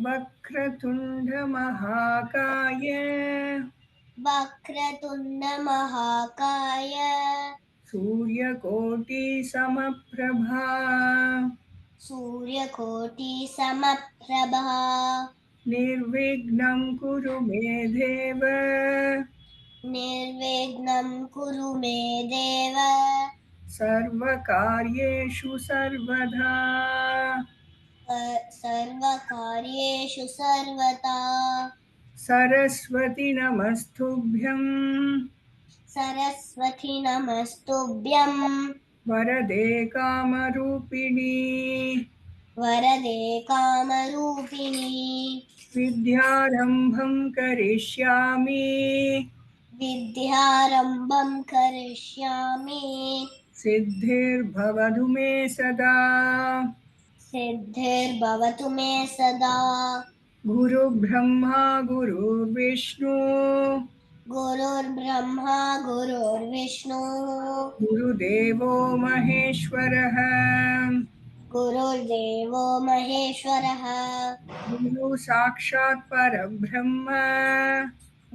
वक्रतुण्ड महाकाय वक्रतुण्ड महाकाय सूर्यकोटि समप्रभा सूर्यकोटि समप्रभा निर्विघ्नं कुरु मे देव निर्विघ्नं कुरु मे देव सर्वकार्येषु सर्वदा सर्वकार्येषु सर्वदा सरस्वती नमस्तुभ्यं सरस्वती नमस्तुभ्यं वरदे कामरूपिणी वरदे कामरूपिणी विद्यारम्भं करिष्यामि विद्यारम्भं करिष्यामि सिद्धिर्भवतु मे सदा सिद्धिर्भवतु मे सदा गुरुब्रह्मा गुरुर्विष्णु गुरुर्ब्रह्मा गुरुर्विष्णु गुरुदेवो महेश्वरः गुरुर्देवो महेश्वरः गुरु साक्षात् परब्रह्म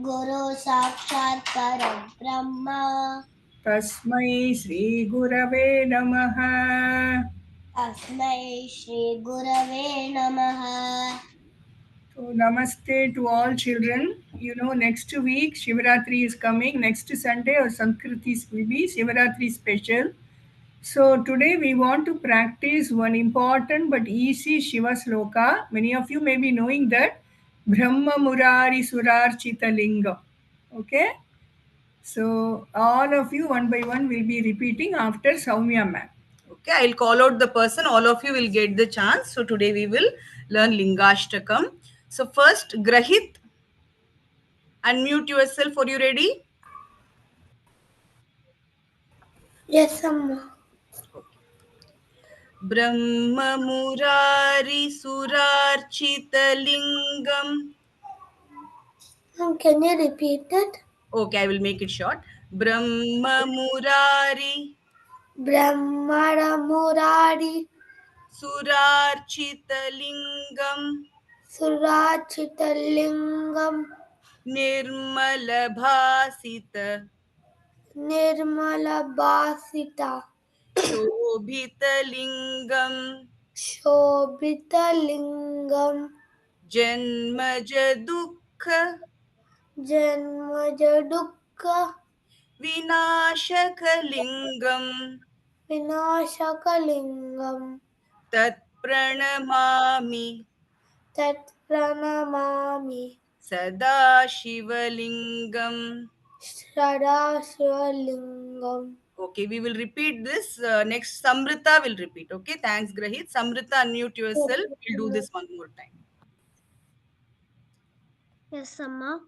गुरु साक्षात् परब्रह्म तस्मै श्रीगुरवे नमः तस्मै श्रीगुरवे नमः So namaste to all children. You know, next week Shivaratri is coming. Next Sunday or Sanskritis will be Shivaratri special. So today we want to practice one important but easy Shiva sloka. Many of you may be knowing that Brahma Murari Surarchita Lingam. Okay. So all of you one by one will be repeating after Soumya ma'am. Okay, I'll call out the person. All of you will get the chance. So today we will learn Lingashtakam. So first, Grahit, unmute yourself. Are you ready? Yes, Amma. Brahma Murari Surarchita Lingam. Can you repeat it? Okay, I will make it short. Brahma Murari Brahmara Murari Surarchita Lingam Surachitalingam Nirmala Bhasita Nirmalabhasita Shobhita Lingam Shobhitalingam Janmaja Dukha Janmajadukka Vinashakalingam Vinashakalingam Tat Pranamami Tat Pranamami Sada Shivalingam. Sadashivalingam. Okay, we will repeat this. Next, Samrita will repeat. Okay, thanks, Grahit. Samrita, unmute yourself. We'll do this one more time. Yes, Amma.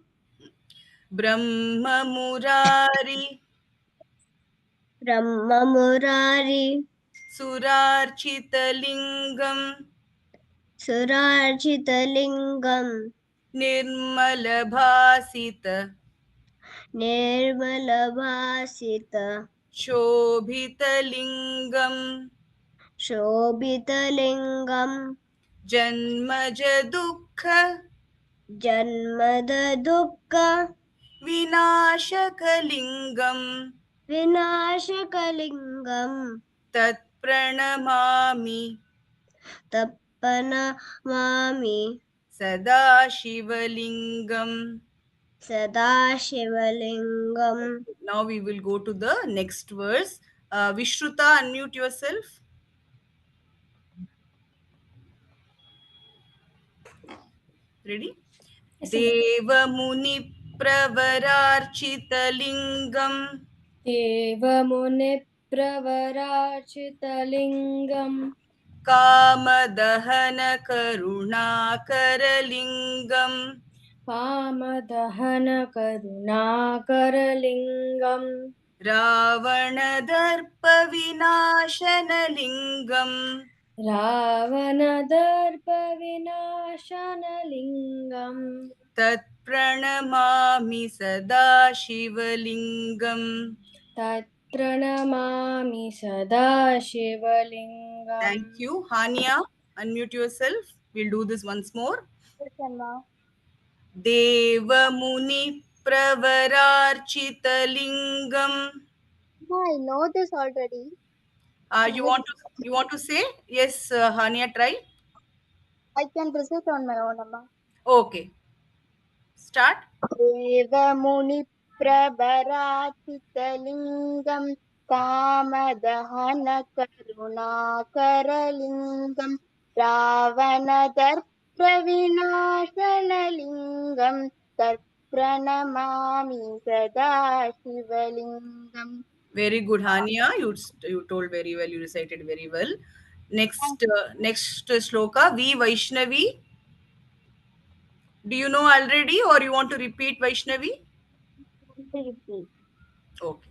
Brahma Murari Brahma Murari Surarchita Lingam Surarchitalingam Nirmala Bhasita Nirmalabhasita Shobhita Lingam Shobhitalingam Janmaja Dukha Janmadadukka Vinashakalingam Vinashakalingam Tat Pranamami Tappanamami Sada Shivalingam. Sadashivalingam. Now we will go to the next verse. Vishruta, unmute yourself. Ready? Deva Muni Pravararchita Lingam देवमुनिप्रवराचितलिङ्गम् Kamadahana Karuणाkaralingam कामदहनकरुणाकरलिङ्गम् Ravanadarpa Vinashanalingam रावणदर्पविनाशनलिङ्गम् Tat Pranamami Sada Shivalingam. तत्प्रणमामि सदा शिवलिङ्गम्. Thank you. Hania, unmute yourself. We'll do this once more. Amma. Devamuni-pravararchitalingam. I know this already. You want to say? Yes, Hania, try. I can recite on my own, Amma. Okay. Start. देवमुनिप्रभराचितलिङ्गं कामदहनकरुणाकरलिङ्गं रावणदर्पविनाशनलिङ्गं तत्प्रणमामि सदा शिवलिङ्गम्. Very good, Hania. You told very well. You recited very well. Next shloka. V Vaishnavi. Do you know already, or you want to repeat Vaishnavi? Repeat. Okay.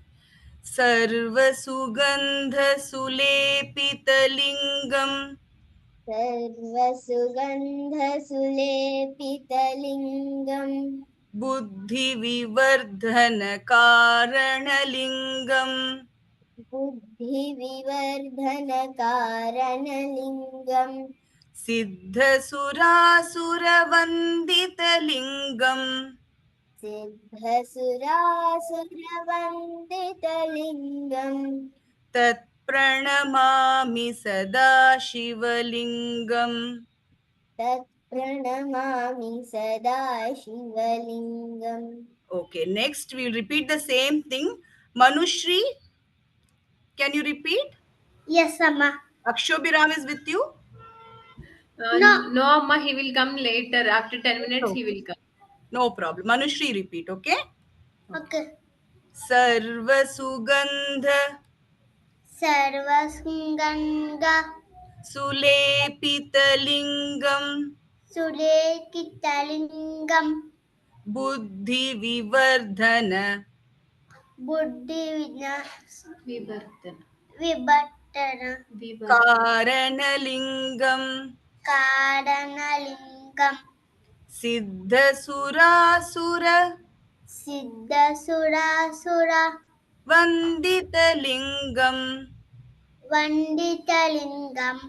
सर्वसुगन्धसुलेपितलिङ्गम् सर्वसुगन्धसुलेपितलिङ्गम् बुद्धिविवर्धनकारणलिङ्गम् बुद्धिविवर्धनकारणलिङ्गम् सिद्धसुरासुरवन्दितलिङ्गम् सिद्धसुरासुरवन्दितलिङ्गम् तत्प्रणमामि सदा शिवलिङ्गम्. तत्प्रणमामि सदा शिवलिङ्गम्. Okay, next we will repeat the same thing. Manushri, can you repeat? Yes, Amma. Akshobhiram is with you? No, Amma, he will come later. After 10 minutes, he will come. No problem. Manushri, repeat, okay? Okay. Sarvasugandha सर्वसुगन्ध Sulepitalingam सुलेखितलिङ्गम् Buddhivivardhana विवर्तन Karanalingam कारणलिङ्गम् Siddhasurasura सिद्धसुरासुर Vanditalingam वन्दितलिङ्गम्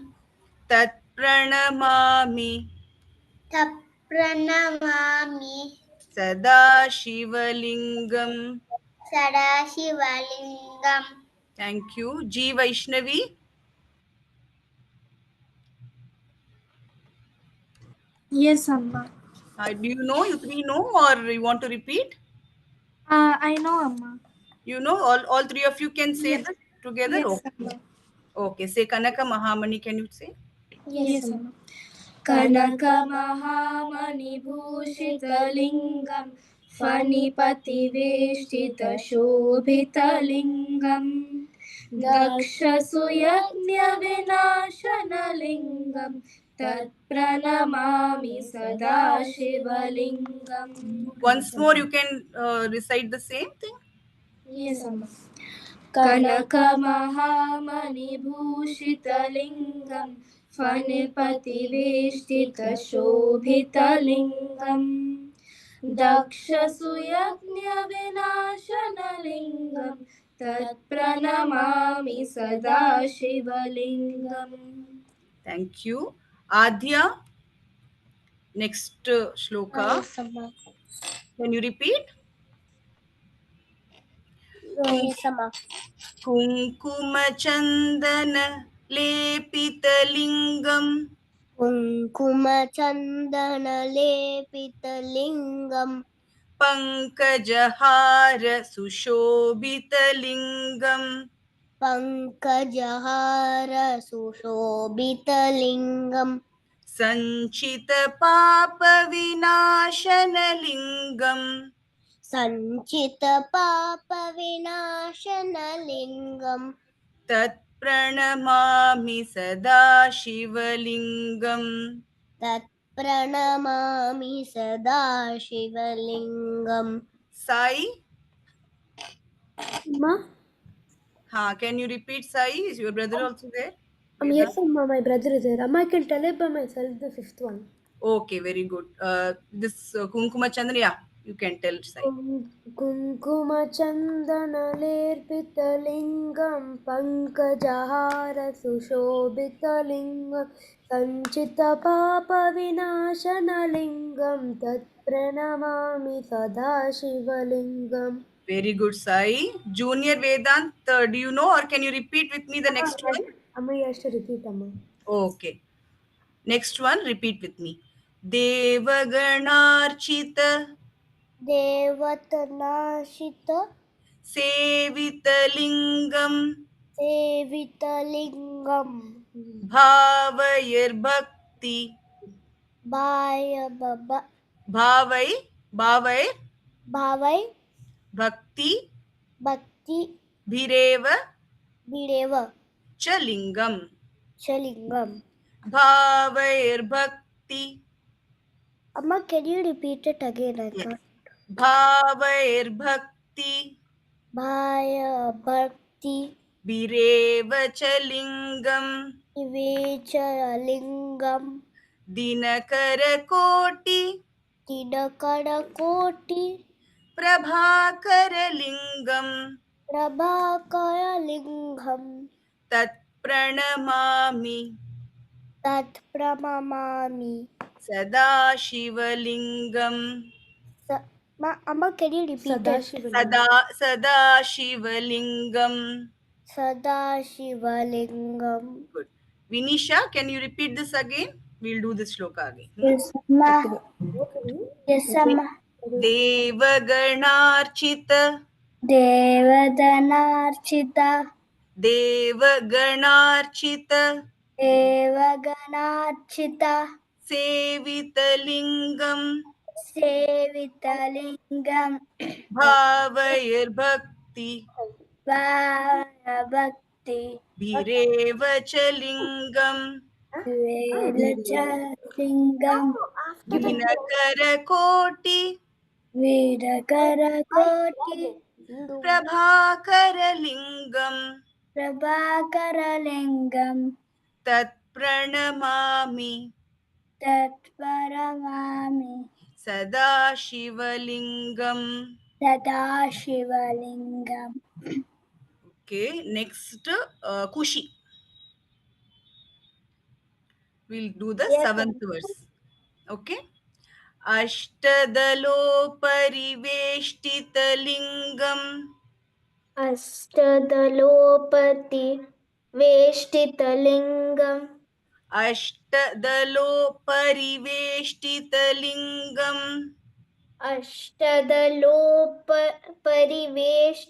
Tatpranamami तप्रणमामि Sada Shivalingam. सदाशिवलिङ्गम्. Thank you. G Vaishnavi. Yes, Amma. Do you know? You three know, or you want to repeat? I know, Amma. You know, all three of you can say Yes. this together? Yes, Okay. Amma. Okay. Say Kanaka Mahamani, can you say? Yes, Amma. कनकमहामणिभूषितलिङ्गं फणिपतिवेष्टितशोभितलिङ्गं दक्षसुयज्ञविनाशनलिङ्गं तत्प्रणमामि सदा शिवलिङ्गम्. Once more, you can recite the same thing. Yes, Amma. कनकमहामणिभूषितलिङ्गं फणिपतिवेष्टितशोभितलिङ्गं दक्षसुयज्ञविनाशनलिङ्गं तत्प्रणमामि सदा शिवलिङ्गम्. Thank you. Adya, next shloka. Can you repeat? Kumkumachandana lepitalingam कुङ्कुमचन्दनलेपितलिङ्गम् Pankajahara sushobhitalingam पङ्कजहार सुशोभितलिङ्गम् Sanchita-papa-vinashanalingam सञ्चितपापविनाशनलिङ्गम् Tatpranamami sada shivalingam. तत्प्रणमामि सदा शिवलिङ्गम्. Sai? Ma? Can you repeat Sai? Is your brother also there? Yes, Amma, my brother is there. Amma, I can tell it by myself, the fifth one. Okay, very good. This Kunkuma Chandra, yeah. You can tell, Sai. कुङ्कुमचन्दनलेर्पितलिङ्गं पङ्कजहारसुशोभितलिङ्गं सञ्चितपापविनाशनलिङ्गं तत्प्रणमामि सदाशिवलिङ्गम्. Very good, Sai. Junior Vedant, do you know, or can you repeat with me the next one? Amma, you have to repeat, Amma. Okay. Next one, repeat with me. Devaganarchita देवतनाशित सेवितलिङ्गं सेवितलिङ्गं भावयर्भक्ति भावै भावै भक्ति भक्ति भिरेव विरेव च लिङ्गम् च लिङ्गम्. भावैर्भक्ति Amma, can you repeat it again? I Yes. thought. भावैर्भक्ति Bhaya Bhakti भिरेव च लिङ्गम् Vivecha Lingam दिनकरकोटि Tidakara Koti प्रभाकरलिङ्गम् Prabhakara Lingam तत्प्रणमामि Tat Pramamami. सदाशिवलिङ्गम् Amma, can you repeat it? सदाशिवलिङ्गम्. Sadashivaliнгam. Good. Vinisha, can you repeat this again? We'll do this shloka again. Yes, Amma. Yes, Amma. देवगणार्चित Devadanarchita देवगणार्चित Devaganarchita सेवितलिङ्गम् Sevitalingam भावैर्भक्ति Bhakti भिरेव च लिङ्गम् Vedachalingam दिनकरकोटि Vidakarakoti प्रभाकरलिङ्गम् Prabhakaralingam तत्प्रणमामि Tatparamami सदाशिवलिङ्गम्. Sadashivaliнгam. Okay, next Kushi. We'll do the seventh verse. Okay. अष्टदलोपरिवेष्टितलिङ्गम् Astadalopati Veshtitalinगam अष्टदलोपरिवेष्टितलिङ्गम्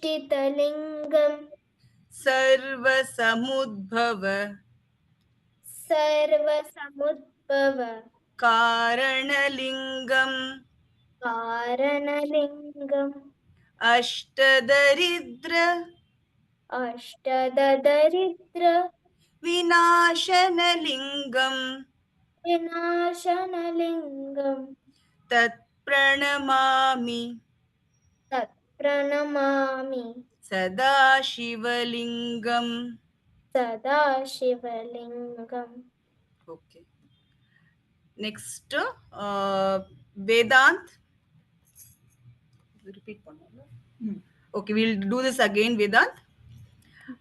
Ashtadalopariveštitalinगam सर्वसमुद्भव Sarvasamudbhava कारणलिङ्गम् Karanalingam अष्टदरिद्र Ashtadadaritra विनाशनलिङ्गम् Vinashanalingam तत्प्रणमामि Tatpranamami सदाशिवलिङ्गम्. Sadashivaliнгam. Okay. Next, Vedant. Repeat one more. Okay, we'll do this again, Vedant.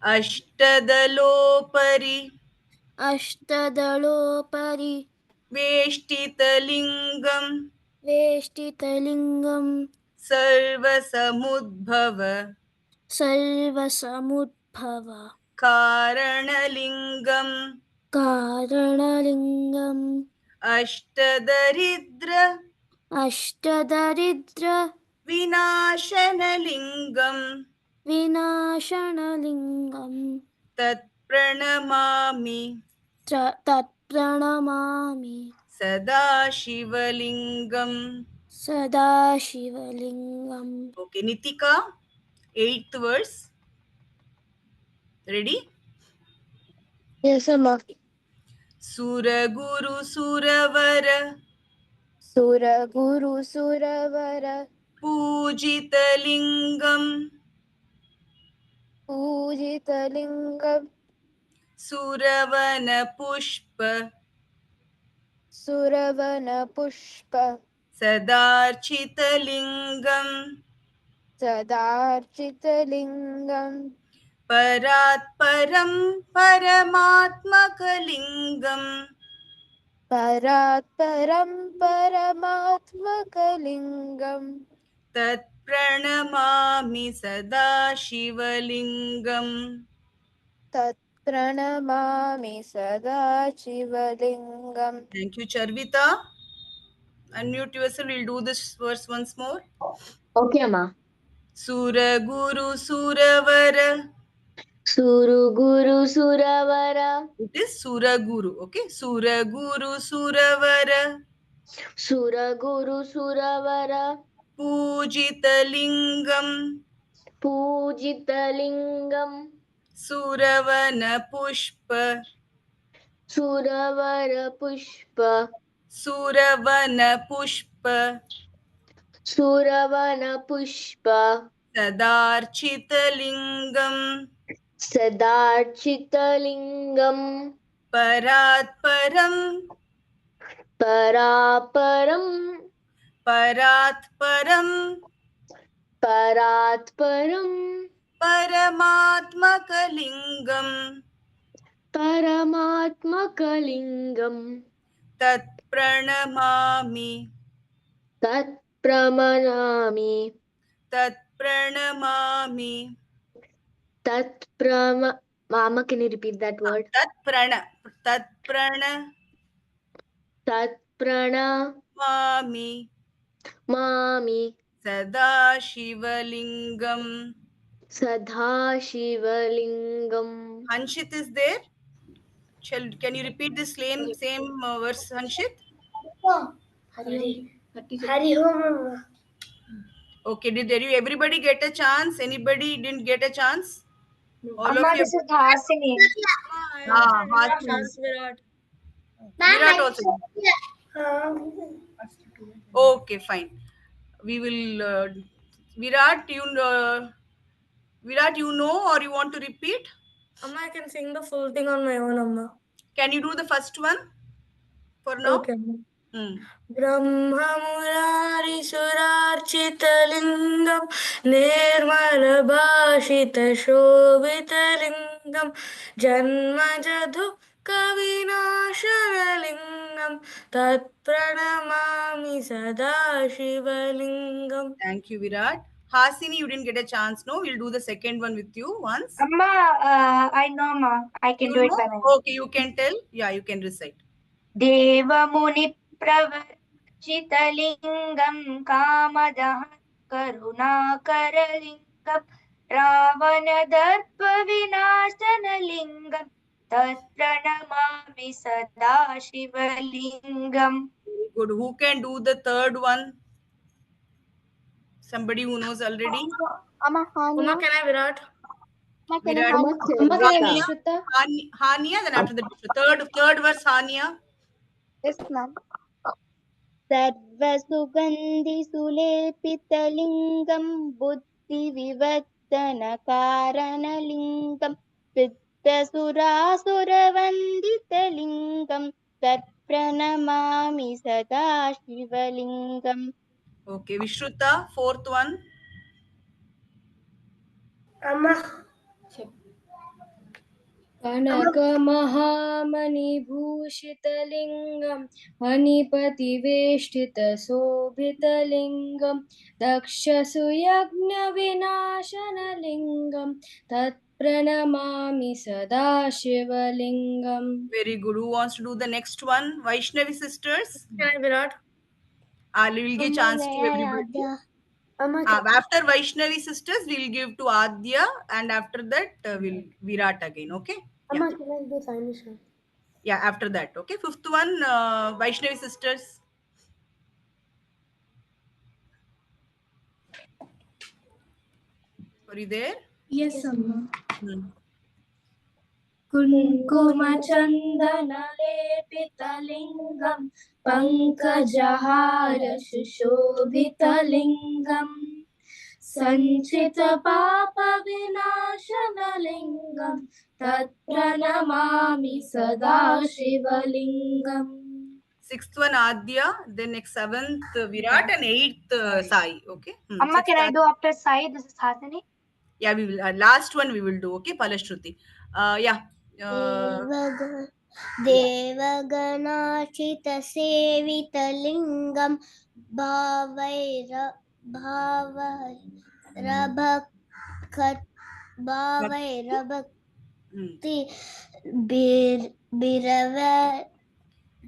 Ashtadalopari Ashtadalopari वेष्टितलिङ्गम् Veshtitalinगam सर्वसमुद्भव Sarvasamudbhava कारणलिङ्गम् Karanalingam अष्टदरिद्र Ashtadaridra विनाशनलिङ्गम् Vinashanalingam तत्प्रणमामि Tatpranamami सदाशिवलिङ्गम्. Sadashivaliнгam. Okay, Nitika, 8th verse. Ready? Yes, Amma. सुरगुरु सुरवर Suraguru Suravara पूजितलिङ्गम् Pujitalingam सुरवनपुष्प Suravana Pushpa सदार्चितलिङ्गं सदार्चितलिङ्गं परात् परं परमात्मकलिङ्गं परात् परं परमात्मकलिङ्गं तत्प्रणमामि सदा शिवलिङ्गम् तत्प्रणमामि सदा शिवलिङ्गम्. Thank you, Charvita. Unmute yourself. We'll do this verse once more. Okay, Amma. Suraguru Suravara. Suruguru Suravara. It is Suraguru. Okay. Suraguru Suravara. Suraguru Suravara. Pujitalingam. Pujitalingam. Suravana Pushpa. Suravara Pushpa. Suravana Pushpa. Suravana Pushpa. Sadarchitalingam. Sadarchitalingam. Parat param. Paraparam. Parat param. Parat param. Paramatmakalingam. Paramatmakalingam. Tat pranamami. Tat pramanami. Tat pranamami. Tat prama. Mama, can you repeat that word? Tat prana. Tat prana. Tat prana. Mami. Mami. Sada Shivalingam. Sadha Shivalingam. Hanshit is there. Can you repeat this same verse, Hanshit? Hari Om. Okay. Did you everybody get a chance? Anybody didn't get a chance? All of you. Hasini. Hasini. Virat also. Okay, fine. We will. Virat, you know, or you want to repeat? Amma, I can sing the full thing on my own, Amma. Can you do the first one for now? Okay. Brahma Murari Surarchitalingam Nirmala Bhashita Shobhitalingam Janmajadhu Kavinashanalingam Tat Pranamami Sada Shivalingam. Thank you, Virat. Hasini, you didn't get a chance. No, we'll do the second one with you once. Amma, I know, Ma. I can You do it know? by myself. Okay, you can tell. Yeah, you can recite. Devamuni Pravarchitalingam Kamadaha Karunakaralingam Ravanadarpa Vinashanalingam Tat Pranamami Sada Shivalingam. Very good. Who can do the third one? Somebody who knows already? Amma Amma, can I Virat? Virat. Hania, then after the third verse, Hania. Yes, ma'am. सर्वसुगन्धि सुलेपितलिङ्गं बुद्धिविवर्धनकारणलिङ्गं सिद्धसुरासुरवन्दितलिङ्गं तत्प्रणमामि सदा शिवलिङ्गम्. Okay, Vishruta, fourth one. Amma. कनकमहामणिभूषितलिङ्गं मणिपतिवेष्टितशोभितलिङ्गं दक्षसुयज्ञविनाशनलिङ्गं तत्प्रणमामि सदा शिवलिङ्गम्. Very good. Who wants to do the next one? Vaishnavi sisters. Can I Virat? We'll give chance to everybody. After Vaishnavi sisters, we'll give to Adya, and after that, we'll Virat again. Okay? Amma, can I do Sainisha? Yeah, after that. Okay. Fifth one, Vaishnavi sisters. Are you there? Yes, Amma. कुङ्कुमचन्दनलेपितलिङ्गं पङ्कजहार सुशोभितलिङ्गं सञ्चितपापविनाशनलिङ्गं तत्प्रणमामि सदा शिवलिङ्गम्. 6th one Adya, then next 7th Virat, and 8th Sai. Okay. Amma, So can I start. do after Sai? This is Hasini. Yeah, we will. Last one we will do. Okay, Palashruti. Yeah. देवगणाचितसेवितलिङ्गं भावैरभक्ति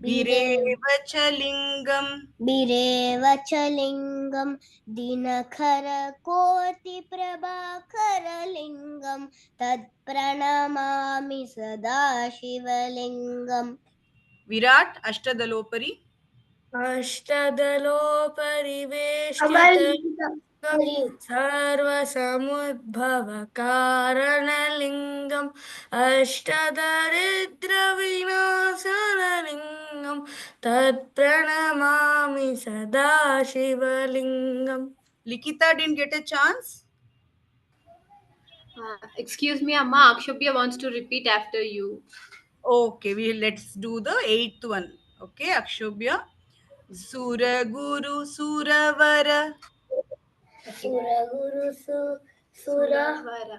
Birevachalingam. बिरेवचलिङ्गं दिनकरकोटिप्रभाकरलिङ्गं तत्प्रणमामि सदा शिवलिङ्गम् Virat Ashtadalopari. अष्टदलोपरिवेष्टितलिङ्गं सर्वसमुद्भवकारणलिङ्गम् अष्टदरिद्रविनाशनलिङ्गं तत्प्रणमामि सदा शिवलिङ्गम्. Likita didn't get a chance. Excuse me, Amma. Akshobhya wants to repeat after you. Okay, let's do the 8th one. Okay, Akshobhya. Sura Guru Suravara. सुरगुरु Suravara.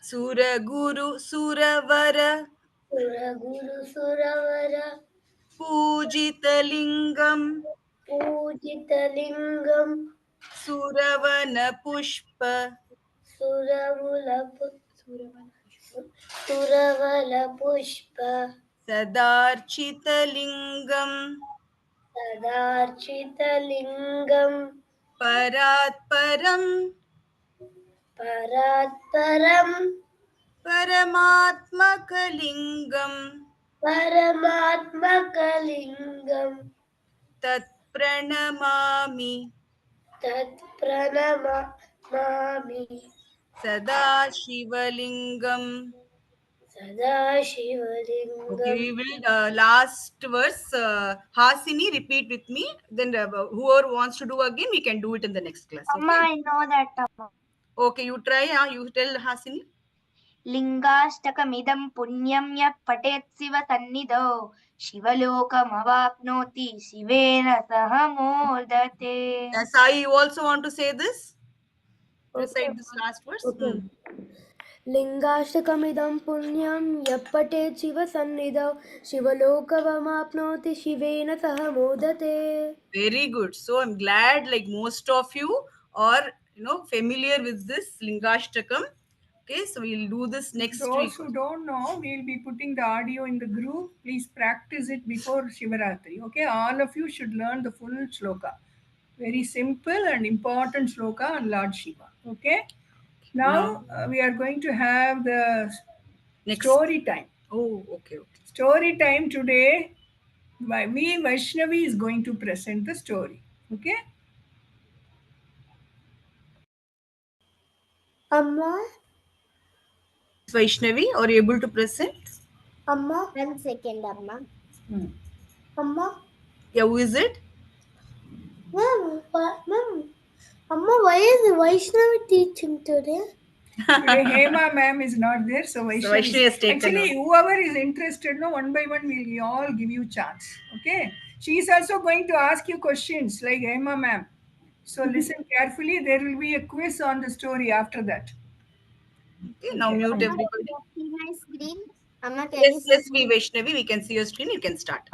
Sura Guru Suravara. सुरगुरु सुरवर Pujitalingam. पूजितलिङ्गं Suravana Pushpa. सुरवलपुष्प Sadarchitalingam. सदार्चितलिङ्गं Paratparam. परात्परं Paramatmakalingam. परमात्मकलिङ्गं Tatpranamami. तत्प्रणमामि Sada Shivalingam. सदाशिवलिङ्गम्. Okay, we will last verse. Hasini, repeat with me. Then whoever wants to do again, we can do it in the next class. Amma, Okay. I know that. Amma. Okay, you try. You tell Hasini. लिङ्गाष्टकमिदं पुण्यं यः पठेत् शिवसन्निधौ शिवलोकमवाप्नोति शिवेन सह मोदते. Sai, you also want to say this? Recite this last verse. Okay. लिङ्गाष्टकमिदं पुण्यं यः पठेत् शिवसन्निधौ शिवलोकमवाप्नोति शिवेन सह मोदते. Very good. So I'm glad like most of you are familiar with this Lingashtakam. Okay, so we'll do this next week. Those who don't know, we'll be putting the audio in the group. Please practice it before Shivaratri. Okay, all of you should learn the full shloka. Very simple and important shloka on Lord Shiva. Okay. Now we are going to have the Next. story time. Oh, okay. Story time today. Me, Vaishnavi, is going to present the story. Okay. Amma, Vaishnavi, are you able to present? Amma. 1 second, Amma. Amma. Yeah, who is it? Ma'am, Amma, why is Vaishnavi teaching today? Today Hema ma'am is not there, so Vaishnavi has taken actually over. whoever is interested, one by one we'll all give you chance. Okay. She is also going to ask you questions like Hema ma'am. So listen carefully. There will be a quiz on the story after that. Okay, now mute everybody. See my screen? Amma, Yes, we Vaishnavi, we can see your screen. You can start.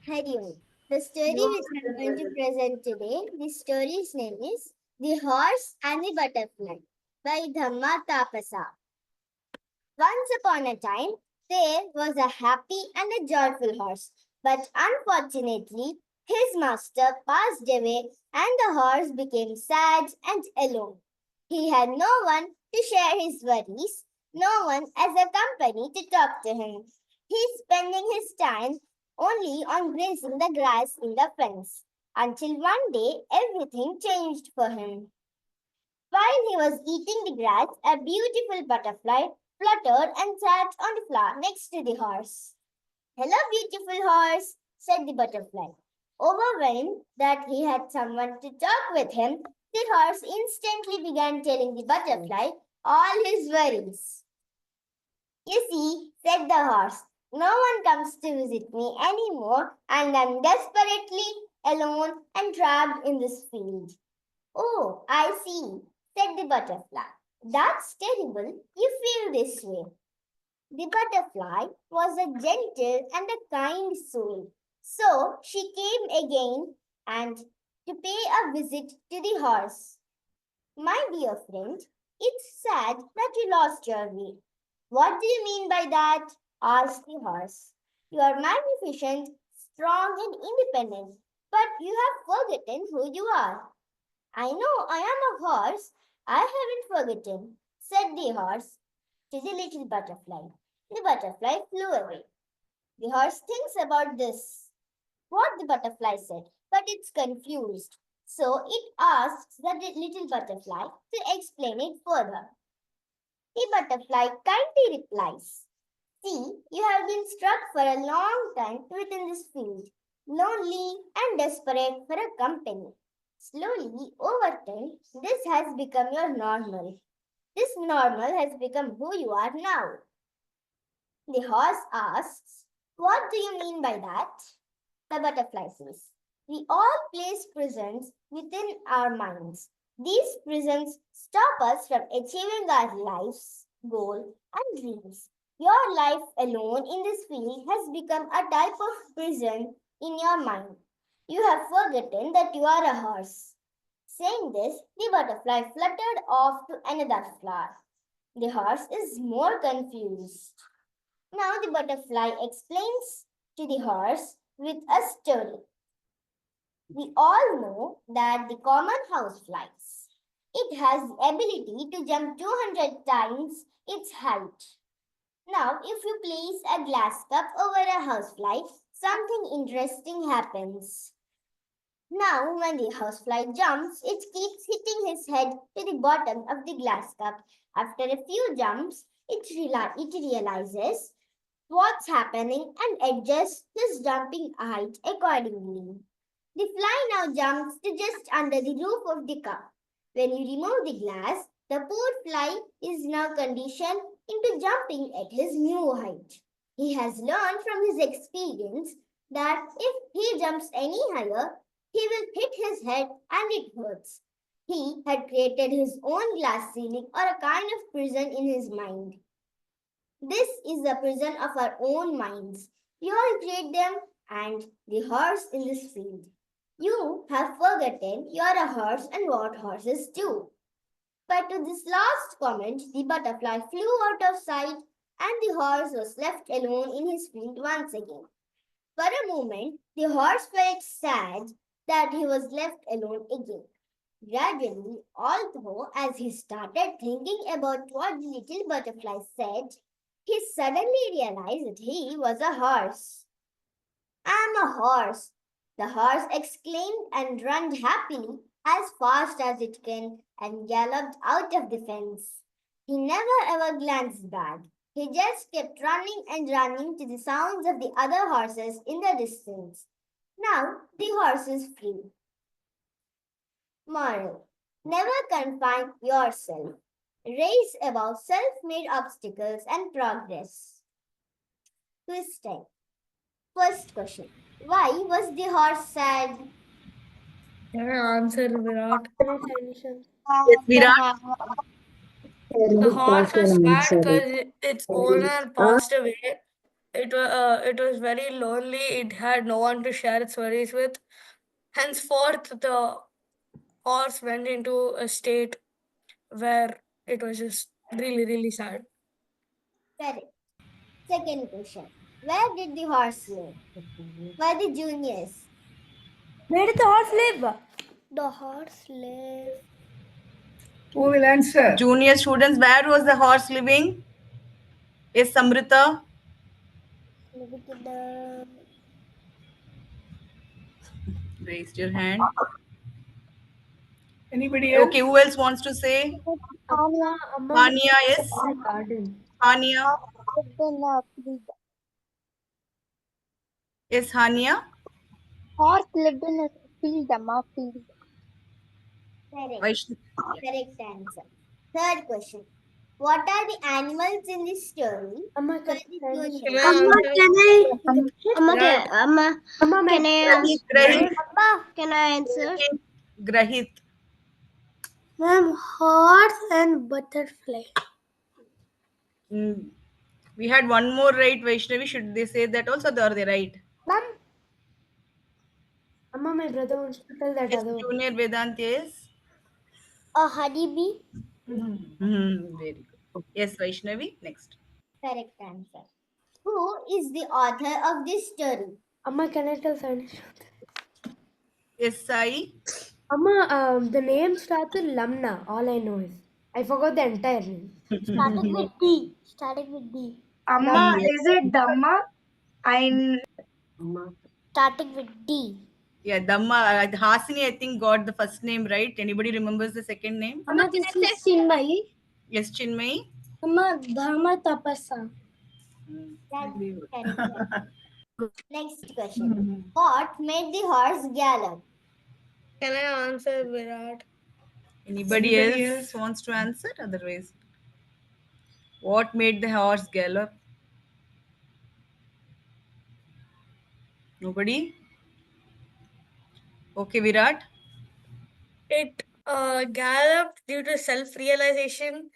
Hari Om. The story which I'm going to present today, the story's name is The Horse and the Butterfly by Dhamma Tapasa. Once upon a time, there was a happy and a joyful horse, but unfortunately, his master passed away and the horse became sad and alone. He had no one to share his worries, no one as a company to talk to him. He's spending his time only on grazing the grass in the fence, until one day everything changed for him. While he was eating the grass, a beautiful butterfly fluttered and sat on the flower next to the horse. "Hello, beautiful horse," said the butterfly. Overwhelmed that he had someone to talk with him, the horse instantly began telling the butterfly all his worries. "You see," said the horse, No one comes to visit me anymore, and I'm desperately alone and trapped in this field. Oh, I see, said the butterfly. That's terrible. You feel this way. The butterfly was a gentle and a kind soul. So she came again and to pay a visit to the horse. My dear friend, it's sad that you lost your way. What do you mean by that? Asked the horse. You are magnificent, strong, and independent, but you have forgotten who you are. I know I am a horse. I haven't forgotten, said the horse to the little butterfly. The butterfly flew away. The horse thinks about this, what the butterfly said, but it's confused. So it asks the little butterfly to explain it further. The butterfly kindly replies, see, you have been stuck for a long time within this field, lonely and desperate for a company. Slowly, over time, this has become your normal. This normal has become who you are now. The horse asks, what do you mean by that? The butterfly says, we all place prisons within our minds. These prisons stop us from achieving our life's goal and dreams. Your life alone in this field has become a type of prison in your mind. You have forgotten that you are a horse. Saying this, the butterfly fluttered off to another flower. The horse is more confused. Now the butterfly explains to the horse with a story. We all know that the common house flies. It has the ability to jump 200 times its height. Now, if you place a glass cup over a housefly, something interesting happens. Now, when the housefly jumps, it keeps hitting his head to the bottom of the glass cup. After a few jumps, it realizes what's happening and adjusts his jumping height accordingly. The fly now jumps to just under the roof of the cup. When you remove the glass, the poor fly is now conditioned into jumping at his new height. He has learned from his experience that if he jumps any higher, he will hit his head and it hurts. He had created his own glass ceiling or a kind of prison in his mind. This is the prison of our own minds. We all create them and the horse in this field. You have forgotten you are a horse and what horses do. But to this last comment, the butterfly flew out of sight and the horse was left alone in his field once again. For a moment, the horse felt sad that he was left alone again. Gradually, although as he started thinking about what the little butterfly said, he suddenly realized that he was a horse. I'm a horse, the horse exclaimed and ran happily as fast as it can and galloped out of the fence. He never ever glanced back. He just kept running and running to the sounds of the other horses in the distance. Now the horse is free. Moral: never confine yourself. Race above self made obstacles and progress. Quiz time. First question: why was the horse sad? Can I answer, Virat? Yes, Virat. The horse was sad because its owner passed away. It was very lonely. It had no one to share its worries with. Henceforth, the horse went into a state where it was just really, really sad. Correct. Second question: where did the horse live? Where the juniors? Where did the horse live? The horse lives. Who will answer? Junior students, where was the horse living? Is Samrita? living in the. Raised your hand. Anybody else? Okay, who else wants to say? Hania, yes. Garden. Hania. Is Hania? Horse lived in a field, Amma field. Correct. Vaishnavi. Correct answer. Third question: What are the animals in this story? Amma, By the story Can name? I answer? Can I answer? Grahit. Can I answer? Grahit. Ma'am, horse and butterfly. Mm. We had one more right, Vaishnavi. Should they say that also, or are they right? Ma'am. Amma, my brother wants to tell that Yes, other. Junior Vedant, yes. A honeybee. Very good. Yes, Vaishnavi, next. Correct answer. Who is the author of this story? Amma, can I tell Sanish? Yes, Sai. Amma, the name starts with Lamna. All I know is. I forgot the entire name. Starting with D. Starting with D. Amma, is it Dhamma? Starting with D. Yeah, Dhamma. Hasini, I think, got the first name right. Anybody remembers the second name? Amma, this is Chinmay. Yes, Chinmay. Amma, Dharma Tapasa. That's correct. Next question. What made the horse gallop? Can I answer, Virat? Anybody else wants to answer? Otherwise, what made the horse gallop? Nobody? Okay, Virat. It galloped due to self-realization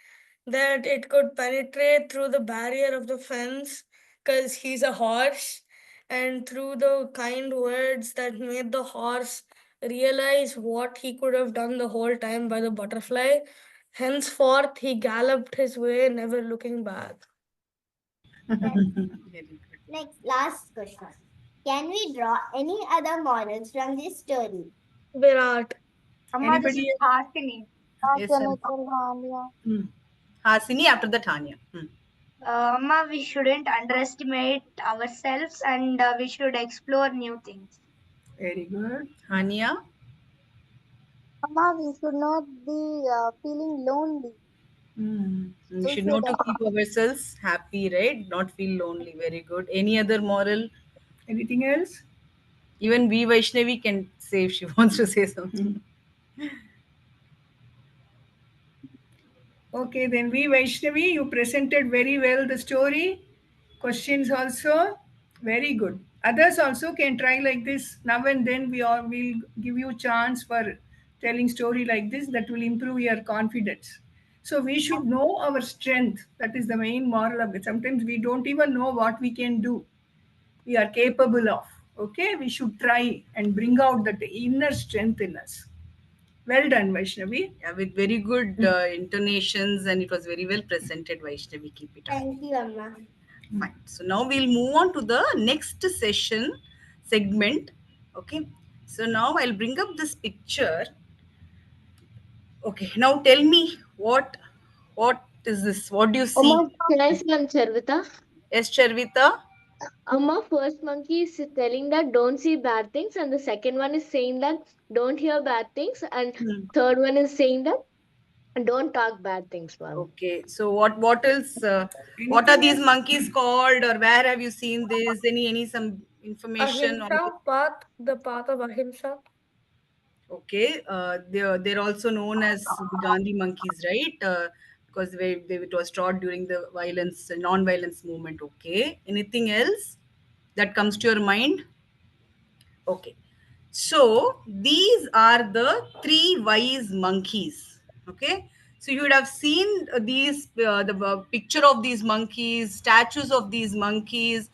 that it could penetrate through the barrier of the fence because he's a horse, and through the kind words that made the horse realize what he could have done the whole time by the butterfly. Henceforth, he galloped his way, never looking back. Very good. Next, last question. Can we draw any other models from this story? Virat. Amma, this Anybody is Hasini. Yes, Can I sir. tell Hania? Hasini after the Tanya. Amma, we shouldn't underestimate ourselves and we should explore new things. Very good. Hania. Amma, we should not be feeling lonely. We should know to keep ourselves happy, right? Not feel lonely. Very good. Any other moral? Anything else? Even we Vaishnavi can say if she wants to say something. Okay, then we Vaishnavi, you presented very well the story. Questions also very good. Others also can try like this. Now and then we all will give you chance for telling story like this. That will improve your confidence. So we should know our strength. That is the main moral of it. Sometimes we don't even know what we can do. We are capable of. Okay, we should try and bring out that inner strength in us. Well done, Vaishnavi. Yeah, with very good intonations, and it was very well presented, Vaishnavi. Keep it up. Thank you, Amma. Fine. So now we'll move on to the next segment. Okay. So now I'll bring up this picture. Okay. Now tell me what is this? What do you see? Amma, can I say I'm Charvita? Yes, Charvita. Amma, first monkey is telling that don't see bad things, and the second one is saying that don't hear bad things, and third one is saying that don't talk bad things, ma'am. Okay. So what else? What are these monkeys called, or where have you seen this? Any some information on Ahimsa path, the path of Ahimsa. Okay, they're also known as the Gandhi monkeys, right? Because it was taught during the non-violence movement. Okay, anything else that comes to your mind? Okay, so these are the three wise monkeys. Okay, so you would have seen the picture of these monkeys, statues of these monkeys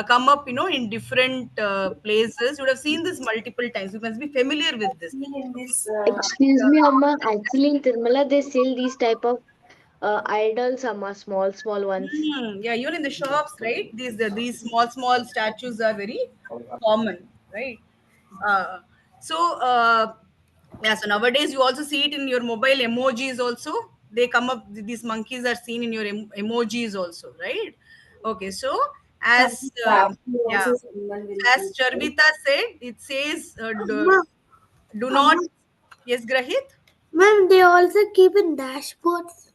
come up, in different places. You would have seen this multiple times. You must be familiar with this. Excuse me, Amma. Actually, in Tirumala, they sell these type of idols, Amma, small ones. Yeah, even in the shops, right? These small statues are very common, right? Uh, so yeah, so nowadays you also see it in your mobile emojis also. They come up. These monkeys are seen in your emojis also, right? Okay, so as yeah, as Charvita said, it says do not. Yes, Grahit. Ma'am, they also keep in dashboards.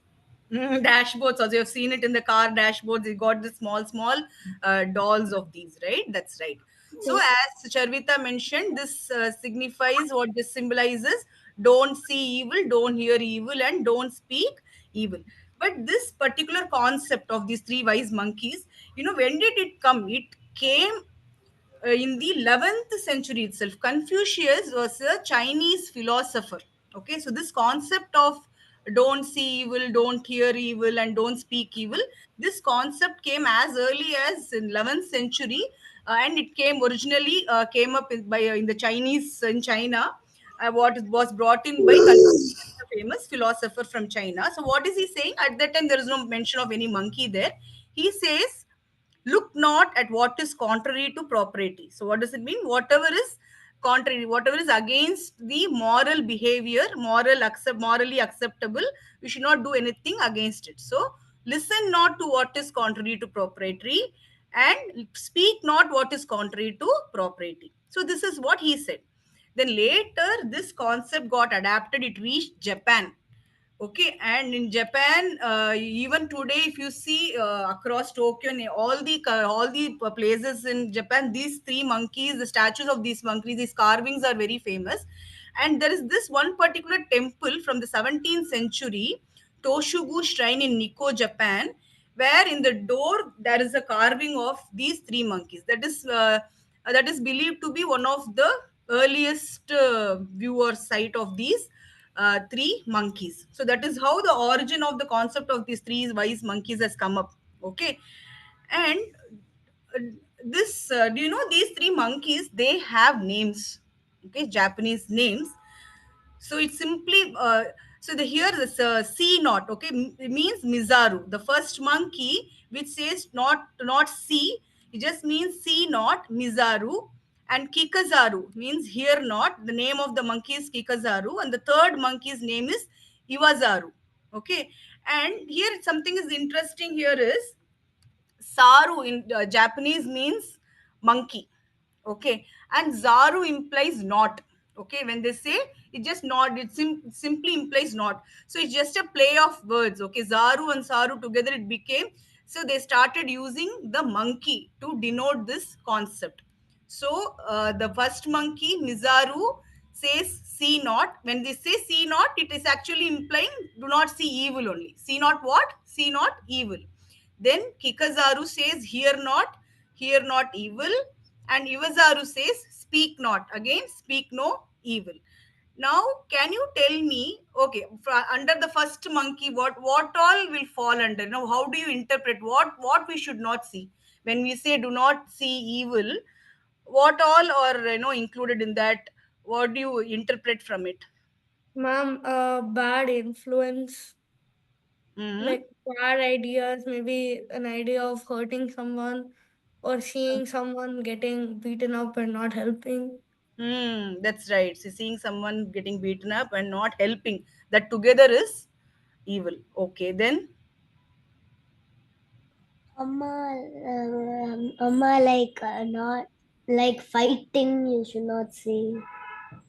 Dashboards also, you've seen it in the car dashboards. You got the small dolls of these, right? That's right. So as Charvita mentioned, this signifies, what this symbolizes: don't see evil, don't hear evil, and don't speak evil. But this particular concept of these three wise monkeys, when did it come? It came in the 11th century itself. Confucius was a Chinese philosopher. Okay, so this concept of don't see evil, don't hear evil, and don't speak evil, this concept came as early as in 11th century, and it came originally came up in the Chinese in China. What was brought in by Confucius, a famous philosopher from China. So what is he saying? At that time, there is no mention of any monkey there. He says, look not at what is contrary to propriety. So what does it mean? Whatever is contrary, whatever is against the moral behavior, morally acceptable, we should not do anything against it. So listen not to what is contrary to propriety, and speak not what is contrary to propriety. So this is what he said. Then later this concept got adapted, it reached Japan. Okay, and in Japan, even today, if you see across Tokyo and all the places in Japan, these three monkeys, the statues of these monkeys, these carvings are very famous. And there is this one particular temple from the 17th century, Toshugu Shrine in Nikko, Japan, where in the door there is a carving of these three monkeys. That is believed to be one of the earliest viewer site of these three monkeys. So that is how the origin of the concept of these three wise monkeys has come up. Okay, and uh, do you know these three monkeys? They have names. Okay, Japanese names. So it's simply so the here this see not. Okay, it means Mizaru. The first monkey which says not see, it just means see not, Mizaru. And Kikazaru means hear not. The name of the monkey is Kikazaru, and the third monkey's name is Iwazaru. Okay, and here something is interesting. Here is Saru in Japanese means monkey. Okay, and Zaru implies not. Okay, when they say it just not, it simply implies not. So it's just a play of words. Okay, Zaru and Saru together it became. So they started using the monkey to denote this concept. So the first monkey, Mizaru, says see not. When they say see not, it is actually implying do not see evil only. See not what? See not evil. Then Kikazaru says hear not evil. And Iwazaru says speak not. Again, speak no evil. Now, can you tell me, okay, under the first monkey, what all will fall under? Now, how do you interpret what we should not see? When we say do not see evil, what all are included in that? What do you interpret from it? Ma'am, bad influence, Mhm. like bad ideas, maybe an idea of hurting someone or seeing someone getting beaten up and not helping. That's right. So seeing someone getting beaten up and not helping, that together is evil. Okay, then. Amma, like not like fighting. You should not say.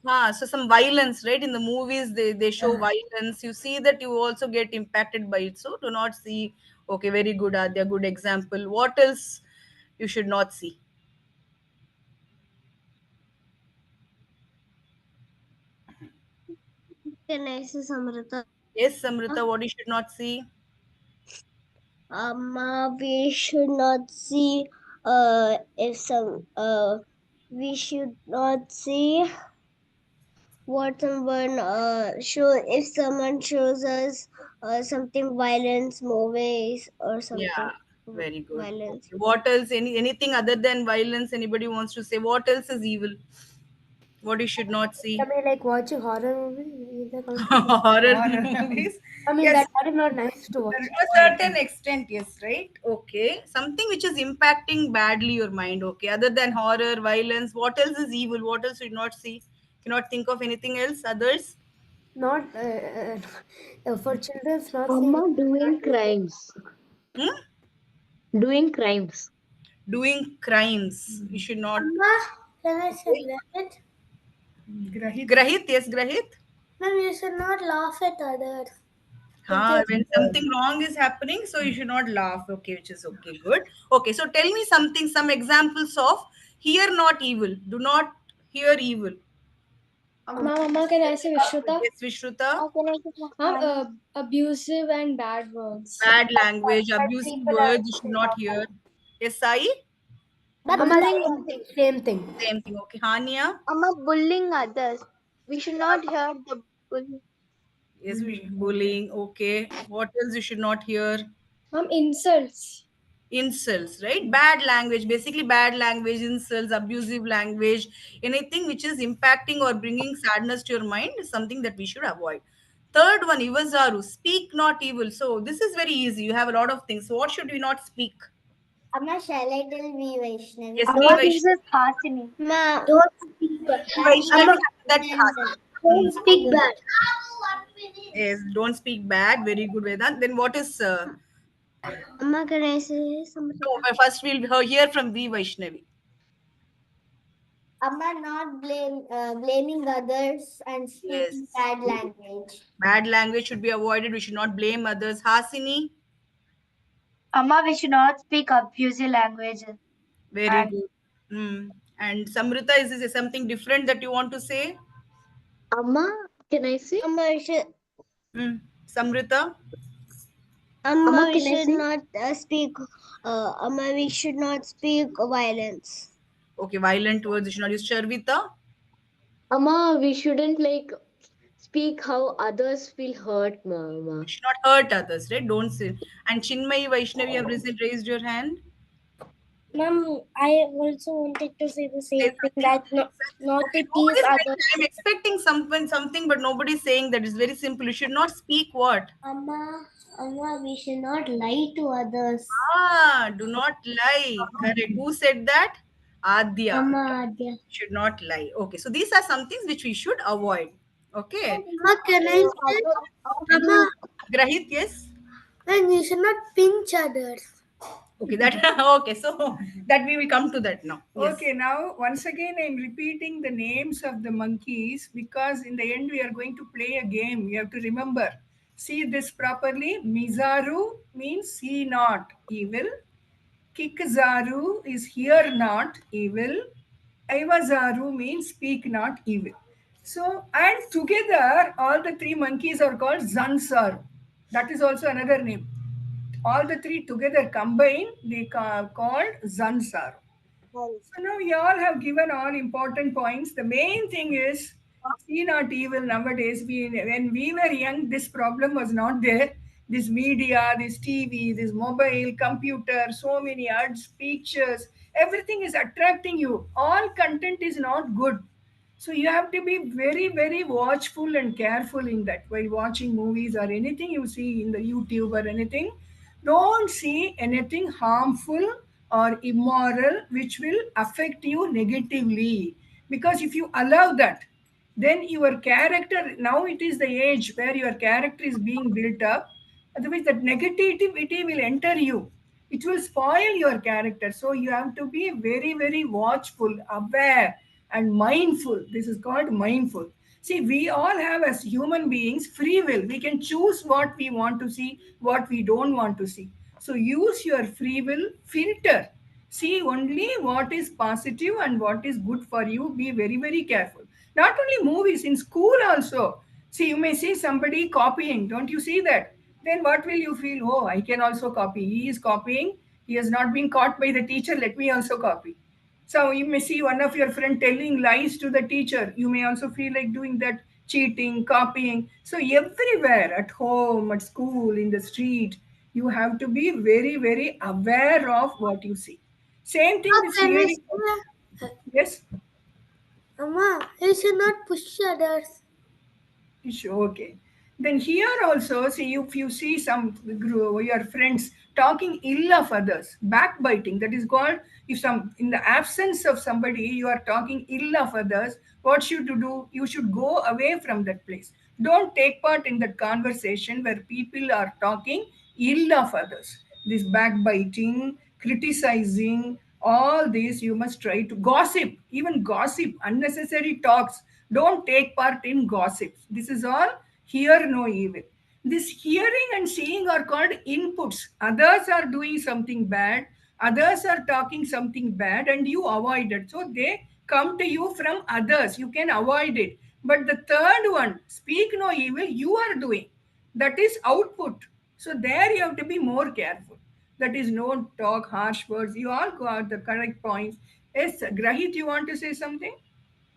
So some violence, right? In the movies, they show violence. You see that you also get impacted by it. So do not see. Okay, very good. Adya, good example. What else you should not see? Can I say Samrita? Yes, Samrita, what you should not see? We should not see if some we should not see what someone show if someone shows us something violence movies or Yeah, something very good. violence. Okay. What else? Anything other than violence? Anybody wants to say? What else is evil? What you should not see? I mean, like watching horror movies. Is that also? Horror Horror movies. I mean, Yes, that is not nice to watch. To a certain extent, yes, right? okay. Something which is impacting badly your mind. Okay. Other than horror, violence, what else is evil? What else should not see? Cannot think of anything else. Others? Not for children, not saying. Amma doing crimes. Hmm? Doing crimes. Doing crimes. You should not. Can I say that? Grahit. Grahit, yes, Grahit. Ma'am, you should not laugh at others. When something wrong is happening, so you should not laugh. Okay, which is okay, good. Okay, so tell me something, some examples of hear not evil. Do not hear evil. Mama, can I say Vishruta? Yes, Vishruta. Abusive and bad words. Bad language, abusive words you should not hear. Yes, Sai? Mama, same thing, same thing. Same thing. Okay, Hania? Bullying others. We should not hear the bullying. Yes, bullying. Okay. What else you should not hear? Insults. Insults, right? Bad language, basically bad language, insults, abusive language, anything which is impacting or bringing sadness to your mind is something that we should avoid. Third one, Ivazaru, speak not evil. So this is very easy. You have a lot of things. So what should we not speak? Amma, shall I tell V Vaishnavi? Yes, Amma, V this is Hasini. Ma, Don't speak bad. Vaishnavi, that Don't speak bad. yes, don't speak bad. Very good, Vedant. Then what is Amma, can I say something? no, first we'll hear from V Vaishnavi. Amma, not blaming others and speaking bad language. Bad language should be avoided. We should not blame others. Hasini? Amma, we should not speak abusive language. Very good. And Samrita, is this something different that you want to say? Amma, can I say? Amma, we should, Samrita? Amma, we can I should say? not speak. Amma, we should not speak violence. Okay, violent words. You should not use. Sharvita? Amma, we shouldn't speak how others feel hurt, Mama. You should not hurt others, right? Don't say. And Chinmayi, Vaishnavi have raised your hand. Ma'am, I also wanted to say the same thing, that not to tease Nobody's others. I'm expecting something, but nobody's saying that. It's very simple. You should not speak what? Amma, we should not lie to others. Do not lie. Correct. Who said that? Adya. Adya. Should not lie. Okay, so these are some things which we should avoid. Okay. Amma, can I say? Amma, Grahit, yes? and you should not pinch others. Okay, okay, so that we will come to that now. Yes. Okay, now once again I'm repeating the names of the monkeys because in the end we are going to play a game. You have to remember. See this properly. Mizaru means see not evil. Kikzaru is hear not evil. Aivazaru means speak not evil. So, and together all the three monkeys are called Zansaru. That is also another name. All the three together combined, they called Zansaru. So now you all have given all important points. The main thing is, see not evil nowadays. When we were young, this problem was not there. This media, this TV, this mobile, computer, so many ads, pictures, everything is attracting you. All content is not good. So you have to be very, very watchful and careful in that while watching movies or anything you see in the YouTube or anything. Don't see anything harmful or immoral which will affect you negatively. Because if you allow that, then your character, now it is the age where your character is being built up. Otherwise, that negativity will enter you. It will spoil your character. So you have to be very, very watchful, aware, and mindful. This is called mindful. See, we all have as human beings free will. We can choose what we want to see, what we don't want to see. So use your free will filter. See only what is positive and what is good for you. Be very, very careful. Not only movies, in school also. See, you may see somebody copying. Don't you see that? Then what will you feel? Oh, I can also copy. He is copying. He has not been caught by the teacher. Let me also copy. So you may see one of your friend telling lies to the teacher. You may also feel like doing that, cheating, copying. So everywhere, at home, at school, in the street, you have to be very, very aware of what you see. Same thing with hearing. Yes? Amma, you should not push others. Okay. Then here also, see if you see some your friends talking ill of others, backbiting. That is called, if some in the absence of somebody you are talking ill of others. What should you do? You should go away from that place. Don't take part in that conversation where people are talking ill of others. This backbiting, criticizing, all these you must try to gossip. Even gossip, unnecessary talks. Don't take part in gossip. This is all hear no evil. This hearing and seeing are called inputs. Others are doing something bad, others are talking something bad, and you avoid it. So they come to you from others. You can avoid it. But the third one, speak no evil, you are doing. That is output. So there you have to be more careful. That is, no talk harsh words. You all got the correct points. Yes, Grahit, you want to say something?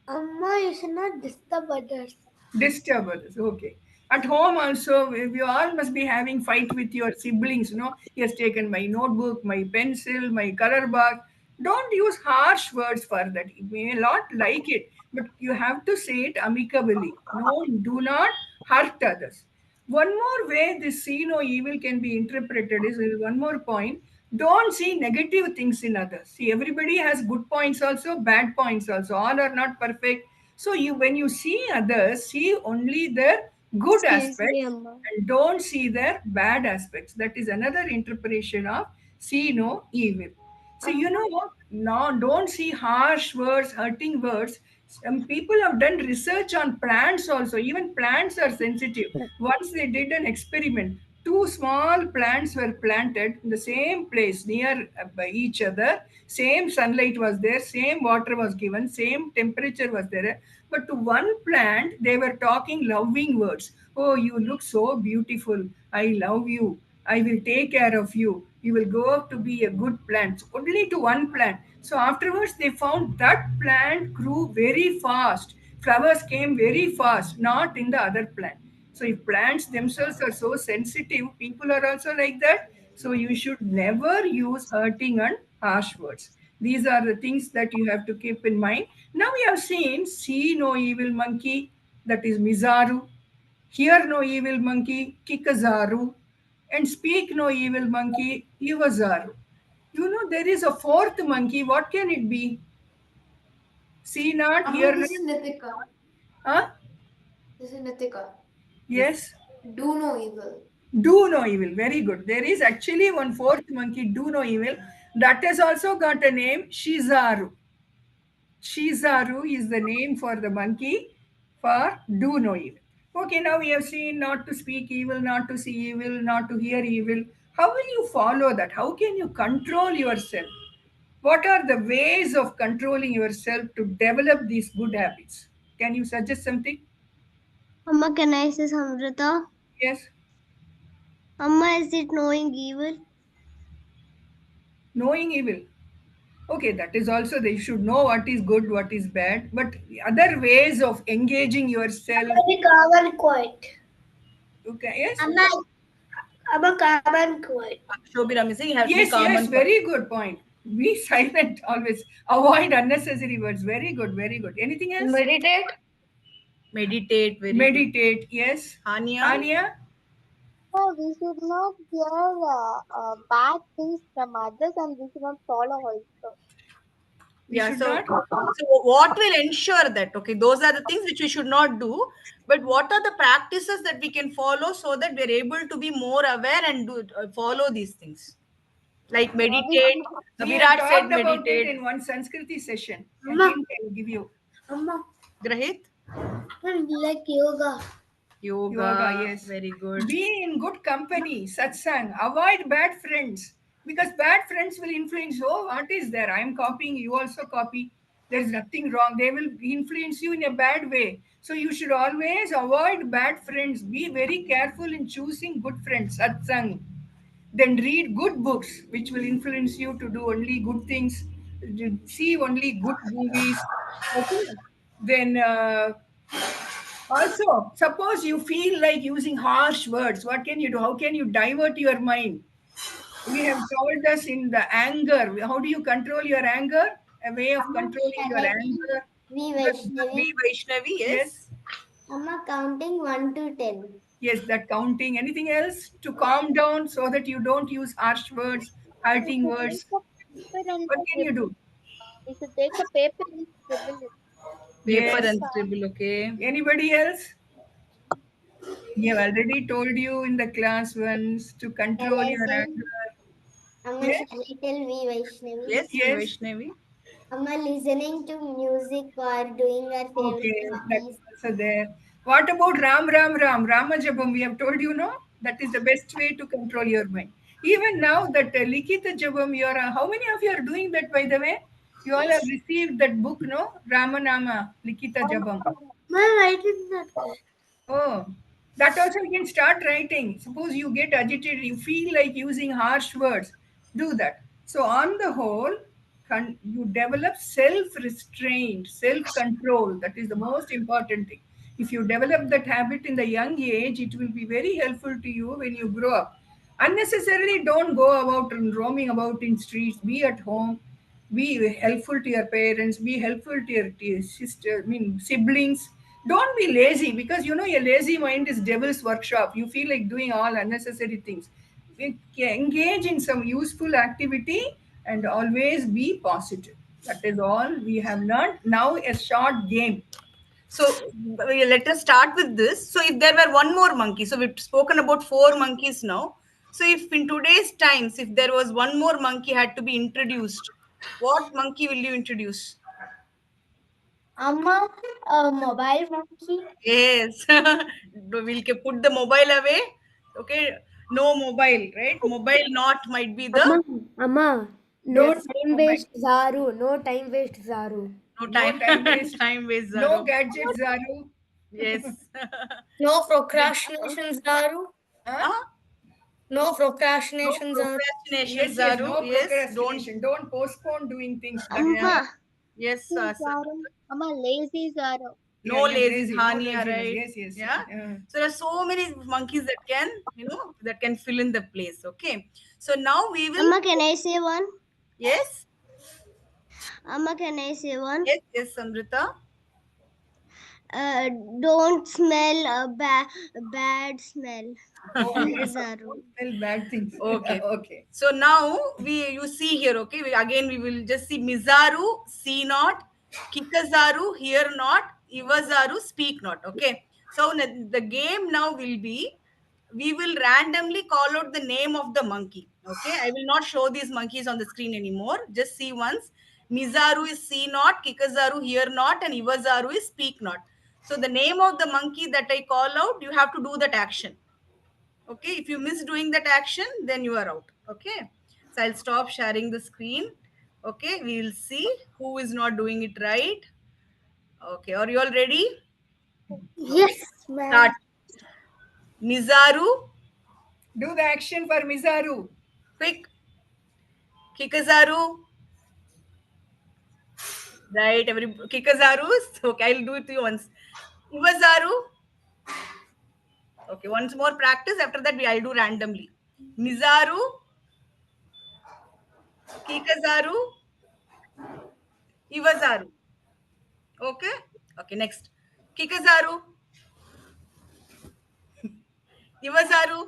Amma, you should not disturb others. Disturb others. Okay. At home also, you all must be having fight with your siblings. He has taken my notebook, my pencil, my color box. Don't use harsh words for that. You may not like it, but you have to say it amicably. No, do not hurt others. One more way this see no evil can be interpreted is one more point. Don't see negative things in others. See, everybody has good points also, bad points also. All are not perfect. So when you see others, see only their good aspects Amma. and don't see their bad aspects. That is another interpretation of see no evil. So no, don't see harsh words, hurting words. Some people have done research on plants also. Even plants are sensitive. Once they did an experiment. Two small plants were planted in the same place near by each other. Same sunlight was there, same water was given, same temperature was there. But to one plant, they were talking loving words. Oh, you look so beautiful. I love you. I will take care of you. You will grow up to be a good plant. So only to one plant. So afterwards, they found that plant grew very fast. Flowers came very fast, not in the other plant. So if plants themselves are so sensitive, people are also like that. So you should never use hurting and harsh words. These are the things that you have to keep in mind. Now we have seen see no evil monkey, that is Mizaru. Hear no evil monkey, Kikazaru. And speak no evil monkey, Iwazaru. There is a fourth monkey. What can it be? See not, hear This not. is Nitika. Huh? This is Nitika. Yes. Do no evil. Do no evil. Very good. There is actually one fourth monkey, do no evil. That has also got a name, Shizaru. Shizaru is the name for the monkey for do no evil. Okay, now we have seen not to speak evil, not to see evil, not to hear evil. How will you follow that? How can you control yourself? What are the ways of controlling yourself to develop these good habits? Can you suggest something? Amma, can I say Samrita? Yes. Amma, is it knowing evil? Knowing evil. Okay, that is also, they should know what is good, what is bad, but other ways of engaging yourself. Very calm and quiet. Okay, yes. Amma, calm and quiet. Shobhira missing, you have to be Yes, calm yes, and very good point. Be silent always. Avoid unnecessary words. Very good, very good. Anything else? meditate. Meditate. Very Meditate, yes. Ania? Ania? No, we should not hear bad things from others and we should not follow also. Yeah, so, not? so what will ensure that? Okay, those are the things which we should not do. But what are the practices that we can follow so that we're able to be more aware and follow these things? Like meditate. We Virat have said talked about it meditate. in one Sanskriti session. Amma. Again, I will give you. Amma, Grahit? like yoga. Yoga, yes. Very good. Be in good company, satsang. Avoid bad friends. Because bad friends will influence, oh, what is there? I am copying, you also copy. There's nothing wrong. They will influence you in a bad way. So you should always avoid bad friends. Be very careful in choosing good friends, satsang. Then read good books, which will influence you to do only good things, see only good movies. Okay. Then also, suppose you feel like using harsh words, what can you do? How can you divert your mind? We have told us in the anger. How do you control your anger? A way of controlling your anger. V Vaishnavi. Vaishnavi, yes. Amma, counting 1 to 10. Yes, that counting. Anything else to calm down so that you don't use harsh words, hurting words? What can you do? We should take a paper and scribble it. Paper and scribble, okay. Anybody else? We have already told you in the class once to control your anger. Amma, Yes. shall I tell V Vaishnavi? Yes, Yes. Vaishnavi. Amma, listening to music or doing our favorite Okay, that's hobbies. also there. What about Ram Ram Ram? Rama Jabam, we have told you, no? That is the best way to control your mind. Even now, that Likita Jabam, you are, how many of you are doing that, by the way? You all have received that book, no? Ramanama, Likita Jabam. writing that. Oh, that also you can start writing. Suppose you get agitated, you feel like using harsh words, do that. So, on the whole, you develop self restraint, self control. That is the most important thing. If you develop that habit in the young age, it will be very helpful to you when you grow up. Unnecessarily, don't go about and roaming about in streets. Be at home. Be helpful to your parents. Be helpful to your sister. I mean siblings. Don't be lazy, because you know your lazy mind is devil's workshop. You feel like doing all unnecessary things. Engage in some useful activity and always be positive. That is all we have learned. Now a short game. So let us start with this. So if there were one more monkey, so we've spoken about 4 monkeys now. So if in today's times, if there was one more monkey had to be introduced, what monkey will you introduce? Amma, a mobile monkey. Yes. We'll put the mobile away. Okay. No mobile, right? Mobile not might be the Amma, no Yes, time mobile. waste, Zaru. No time waste, Zaru. no No time time waste. time waste. No Zaru. gadgets, Zaru. Yes. No procrastination, Zaru. Huh? No No procrastination, Zaru. procrastination, Yes, yes, Zaru. no Yes. procrastination. Don't postpone doing things. Amma, Yes, Amma, lazy Zaro. no Yes, lazy no Hania, laziness. right? Yes, yes. Yeah. So there are so many monkeys that can, that can fill in the place. Okay. So now we will. Amma, can I say one? Yes. Amma, can I say one? Yes. Yes, Samrita. Don't smell a bad smell. Okay, so Zaru. don't tell bad things. Okay. Okay. So now you see here. Okay. We will just see Mizaru, see not, Kikazaru, hear not, Iwazaru, speak not. Okay. So the game now will be, we will randomly call out the name of the monkey. Okay. I will not show these monkeys on the screen anymore. Just see once. Mizaru is see not, Kikazaru hear not, and Iwazaru is speak not. So the name of the monkey that I call out, you have to do that action. Okay. If you miss doing that action, then you are out. Okay. So I'll stop sharing the screen. Okay. We'll see who is not doing it right. Okay. Are you all ready? Yes, ma'am. Start. Mizaru. Do the action for Mizaru. Quick. Kikazaru. Right. Kikazaru. Okay. I'll do it to you once. Iwazaru. Okay. Once more practice. After that, I'll do randomly. Mizaru. Kikazaru. Iwazaru. Okay. Okay. Next. Kikazaru. Iwazaru.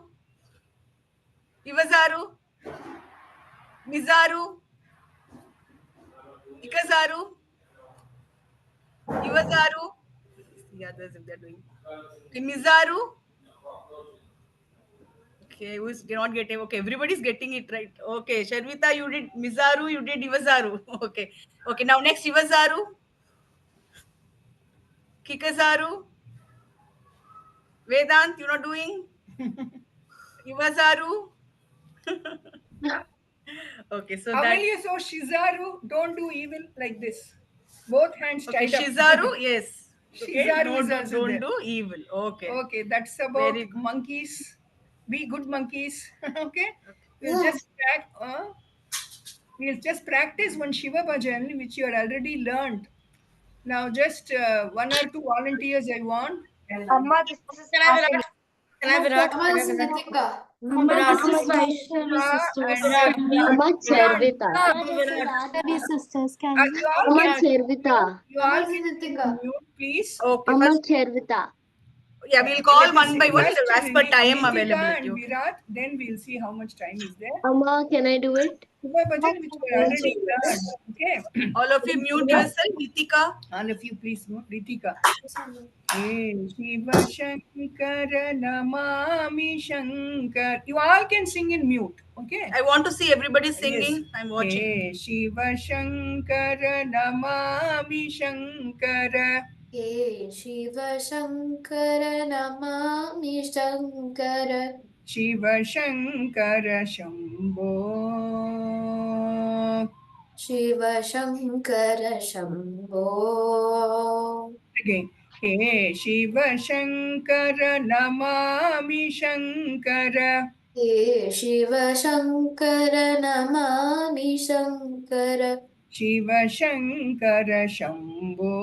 Iwazaru. Mizaru. Ikazaru. Iwazaru. The others if they're doing. Okay, Mizaru. Okay, who's not getting? Okay, everybody's getting it right. Okay, Sharvita, you did Mizaru, you did Iwazaru. Okay. Okay, now next Iwazaru. Kikazaru. Vedant, you're not doing? Iwazaru. Okay, so that. Amelia, so Shizaru, don't do evil like this. Both hands Okay, tied up. Shizaru, yes. Okay, Shizaru is also don't there. do evil. Okay. Okay, that's about Very good. monkeys. Be good monkeys. Okay. We'll just practice one Shiva Bhajan, which you had already learned. Now, just 1 or 2 volunteers I want. Amma, this is Can I Virat? Amma, this is Nitika. Virat. This is Vaishnavi sisters. Amma, Charvita. Vaishnavi sisters. Can You all Amma, can, Charvita. you all Amma, this is can Nitika. mute, please. Okay, Amma, first, Charvita. yeah, we'll call one by one First, as per time Nitika availability. and Okay. Virat, then we'll see how much time is there. Amma, can I do it? Shiva Bhajan, which we already learned. Okay. All of you mute yourself. Nitika. All of you, please mute. Ritika. Hey, Shiva Shankara Namami Shankar. You all can sing in mute. Okay. I want to see everybody singing. Yes. I'm watching. Hey, Shiva Shankara Namami Shankara. Hey Shiva Shankara Namami Shankara. Shiva Shankara Shambho. Shiva Shankara Shambho. Again. हे शिव शंकर नमामि शंकर हे शिव शंकर नमामि Shankar Shiv Shankar Shambho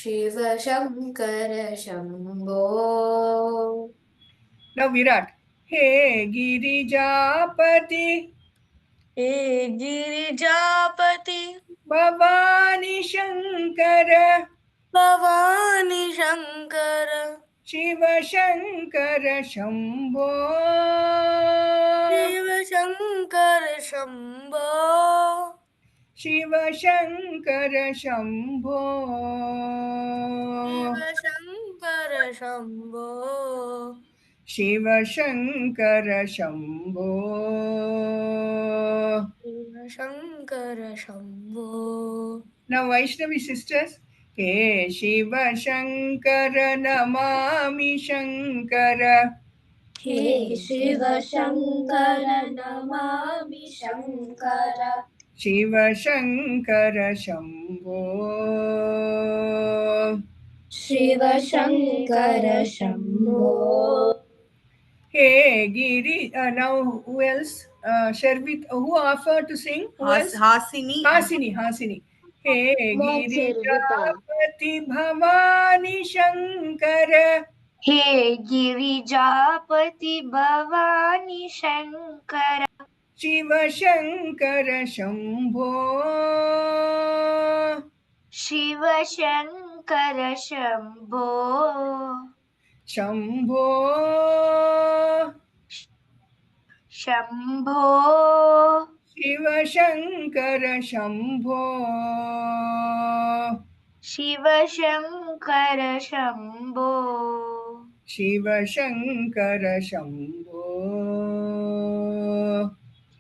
Shiv Shankar Shambho Now Virat. हे गिरिजापति हे Girijapati Bhavani Shankar Bhavani Shankar Shiv Shankar Shambho Shiv Shankar Shambho Shiv Shankar Shambho Shiv Shankar Shambho Shiv Shankar Shambho Shiv Shankar Shambho Now Vaishnavi sisters. हे शिव शंकर नमामि शंकर हे शिव शंकर नमामि शंकर शिव शंकर शंभो शिव शंकर शंभो हे Giri now who else Sharvit who offered to sing who else? Hasini hey Girijapati Bhavani Shankar hey Girijapati Bhavani Shankar Shiv Shankar Shambho Shiv Shankar Shambho Shambho Shambho Shiv Shankar Shambho Shiv Shankar Shambho Shiv Shankar Shambho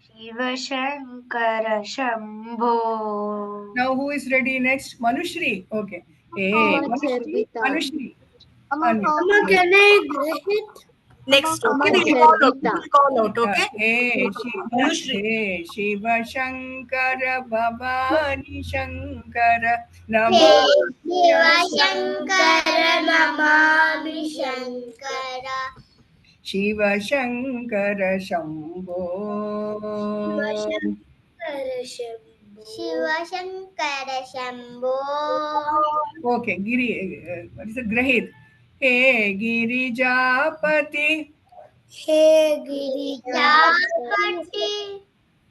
Shiv Shankar Shambho Now who is ready next? Manushri. Okay. Hey, Manushri. Manushri. Can I hit? Next, okay, Okay. we'll call out, okay? Hey, Shiva Shankara Bhavani Shankara Shiva Shankara Namami Shankara Shiva Shankara Shambho Shiva Shankara Shambho Okay, Giri, what is it? Grahit. Hey, Girijapati Hey Girijapati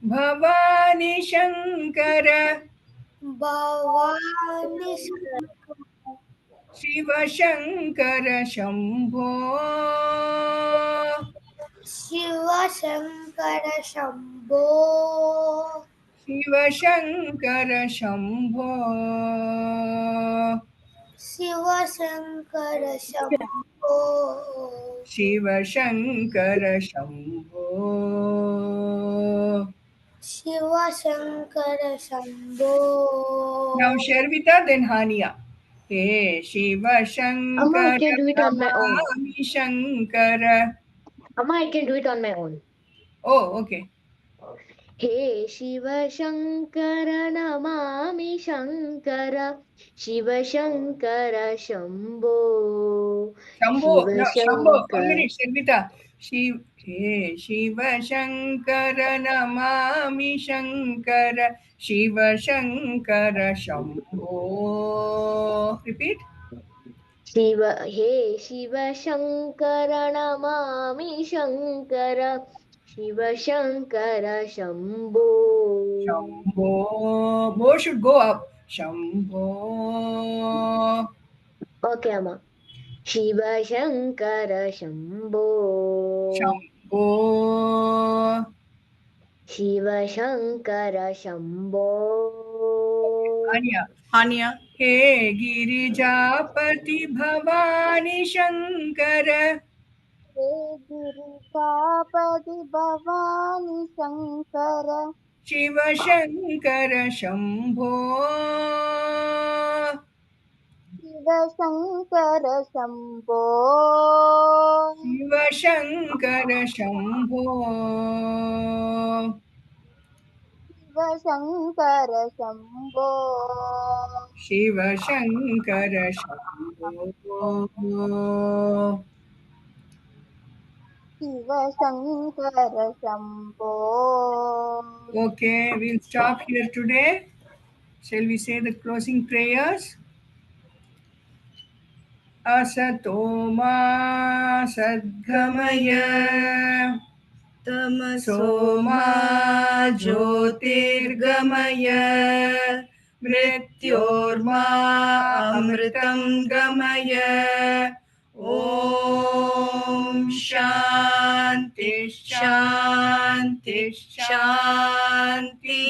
Bhavani Shankara Bhavani Shiva Shankara Shambho Shiva Shankara Shambho Shiva Shankara Shambho Shiva Shankara Shambho Shiva Shankara Shambho Shiva Shankara Shambho. Now Sharvita, then Hania. Hey, Shiva Amma, I Shankara can do it on my own. Bhavani Shankara. Amma, I can do it on my own. Oh, okay. हे शिव शंकर नमामि Shankar Shiv Shankar Shambho Shambho, Shiv no, Shambho, 1 Shankar minute, Sharvita. Hey, Shiva Shankara Namami Shankara Shiva Shankara Shambho. Repeat. Shiv हे शिव शंकर नमामि Shankar Shiv Shankar Shambho Shambho. Bo should go up. Shambho. Okay अम्मा Shiv Shankar Shambho Shambho. Shiv Shankar Shambho Hania. Hey, Girijapati Bhavani Shankara. Hey Girijapati Bhavani Shankara Shiva Shankara Shambho Shiva Shankara Shambho Shiva Shankara Shambho Shiv Shankar Shambho Shiv Shankar Shambho Shiv Shankar Shambho. Okay, we'll stop here today. Shall we say the closing prayers? Asato ma sadgamaya तमसो Soma Jyotirgamaya Mrityorma Amritam Gamaya Om Shanti Shanti Shanti